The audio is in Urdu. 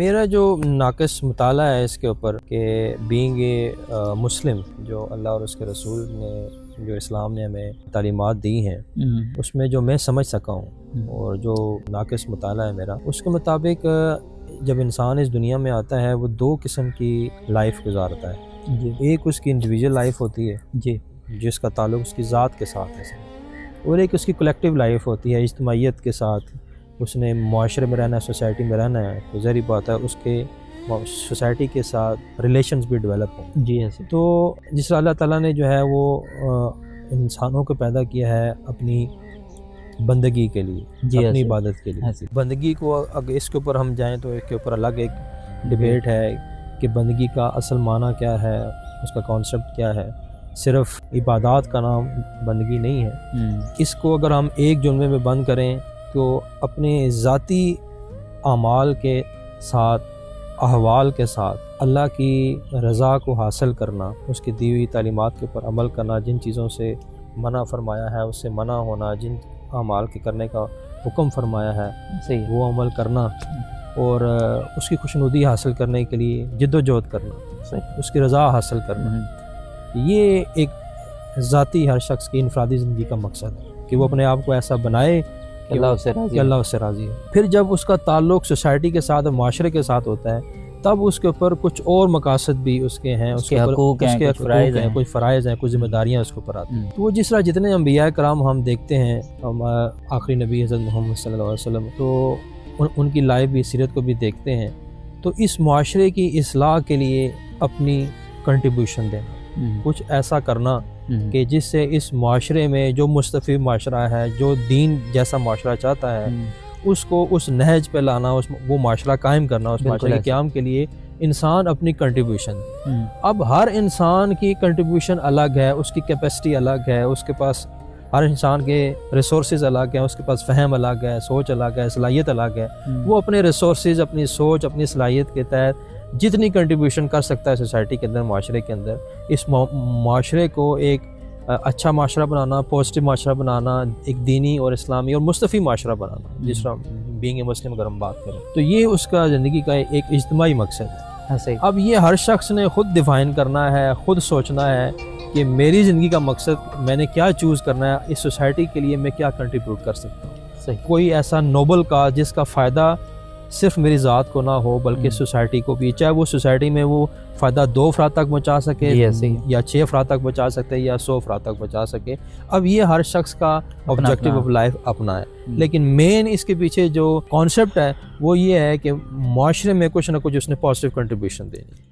میرا جو ناقص مطالعہ ہے اس کے اوپر کہ بینگ اے مسلم، جو اللہ اور اس کے رسول نے، جو اسلام نے ہمیں تعلیمات دی ہیں، اس میں جو میں سمجھ سکا ہوں اور جو ناقص مطالعہ ہے میرا، اس کے مطابق جب انسان اس دنیا میں آتا ہے وہ دو قسم کی لائف گزارتا ہے جی۔ ایک اس کی انڈیویجول لائف ہوتی ہے جی، جس کا تعلق اس کی ذات کے ساتھ ہے، اور ایک اس کی کلیکٹیو لائف ہوتی ہے اجتماعیت کے ساتھ۔ اس نے معاشرے میں رہنا ہے، سوسائٹی میں رہنا ہے، تو ظاہری بات ہے اس کے سوسائٹی کے ساتھ ریلیشنز بھی ڈیولپ ہوں جی ایسے۔ تو جس طرح اللہ تعالیٰ نے جو ہے وہ انسانوں کو پیدا کیا ہے اپنی بندگی کے لیے جی، اپنی عبادت کے لیے۔ بندگی کو اگر اس کے اوپر ہم جائیں تو اس کے اوپر الگ ایک ڈیبیٹ ہے کہ بندگی کا اصل معنی کیا ہے، اس کا کانسیپٹ کیا ہے۔ صرف عبادات کا نام بندگی نہیں ہے۔ اس کو اگر ہم ایک جملے میں بند کریں تو اپنے ذاتی اعمال کے ساتھ، احوال کے ساتھ اللہ کی رضا کو حاصل کرنا، اس کی دی ہوئی تعلیمات کے اوپر عمل کرنا، جن چیزوں سے منع فرمایا ہے اس سے منع ہونا، جن اعمال کے کرنے کا حکم فرمایا ہے وہ عمل کرنا، اور اس کی خوشنودی حاصل کرنے کے لیے جد و جہد کرنا، اس کی رضا حاصل کرنا، یہ ایک ذاتی ہر شخص کی انفرادی زندگی کا مقصد ہے کہ وہ اپنے آپ کو ایسا بنائے کہ اللہ اس سے راضی ہے۔ پھر جب اس کا تعلق سوسائٹی کے ساتھ اور معاشرے کے ساتھ ہوتا ہے تب اس کے اوپر کچھ اور مقاصد بھی اس کے ہیں، اس کے حقوق ہیں، کچھ فرائض ہیں، کچھ ذمہ داریاں اس کے اوپر آتی ہیں۔ تو وہ جس طرح جتنے انبیاء کرام ہم دیکھتے ہیں، ہم آخری نبی حضرت محمد صلی اللہ علیہ وسلم، تو ان کی لائف بھی، سیرت کو بھی دیکھتے ہیں، تو اس معاشرے کی اصلاح کے لیے اپنی کنٹریبیوشن دینا، کچھ ایسا کرنا کہ جس سے اس معاشرے میں جو مستفید معاشرہ ہے، جو دین جیسا معاشرہ چاہتا ہے، اس کو اس نہج پہ لانا، وہ معاشرہ قائم کرنا، اس معاشرے کے قیام کے لیے انسان اپنی کنٹریبیوشن۔ اب ہر انسان کی کنٹریبیوشن الگ ہے، اس کی کیپیسٹی الگ ہے، اس کے پاس ہر انسان کے ریسورسز الگ ہیں، اس کے پاس فہم الگ ہے، سوچ الگ ہے، صلاحیت الگ ہے۔ وہ اپنے ریسورسز، اپنی سوچ، اپنی صلاحیت کے تحت جتنی کنٹریبیوشن کر سکتا ہے سوسائٹی کے اندر، معاشرے کے اندر، اس معاشرے کو ایک اچھا معاشرہ بنانا، پازیٹیو معاشرہ بنانا، ایک دینی اور اسلامی اور مستفی معاشرہ بنانا، جس طرح بینگ اے مسلم اگر ہم بات کریں تو یہ اس کا زندگی کا ایک اجتماعی مقصد ہے۔ اب یہ ہر شخص نے خود ڈیفائن کرنا ہے، خود سوچنا ہے کہ میری زندگی کا مقصد، میں نے کیا چوز کرنا ہے، اس سوسائٹی کے لیے میں کیا کنٹریبیوٹ کر سکتا ہوں۔ کوئی ایسا نوبل کاز جس کا فائدہ صرف میری ذات کو نہ ہو بلکہ سوسائٹی کو بھی، چاہے وہ سوسائٹی میں وہ فائدہ 2 افراد تک پہنچا سکے یا 6 افراد تک پہنچا سکتے یا 100 افراد تک پہنچا سکے۔ اب یہ ہر شخص کا آبجیکٹیو آف لائف اپنا ہے، لیکن مین اس کے پیچھے جو کانسیپٹ ہے وہ یہ ہے کہ معاشرے میں کچھ نہ کچھ اس نے پازیٹیو کنٹریبیوشن دینی ہے۔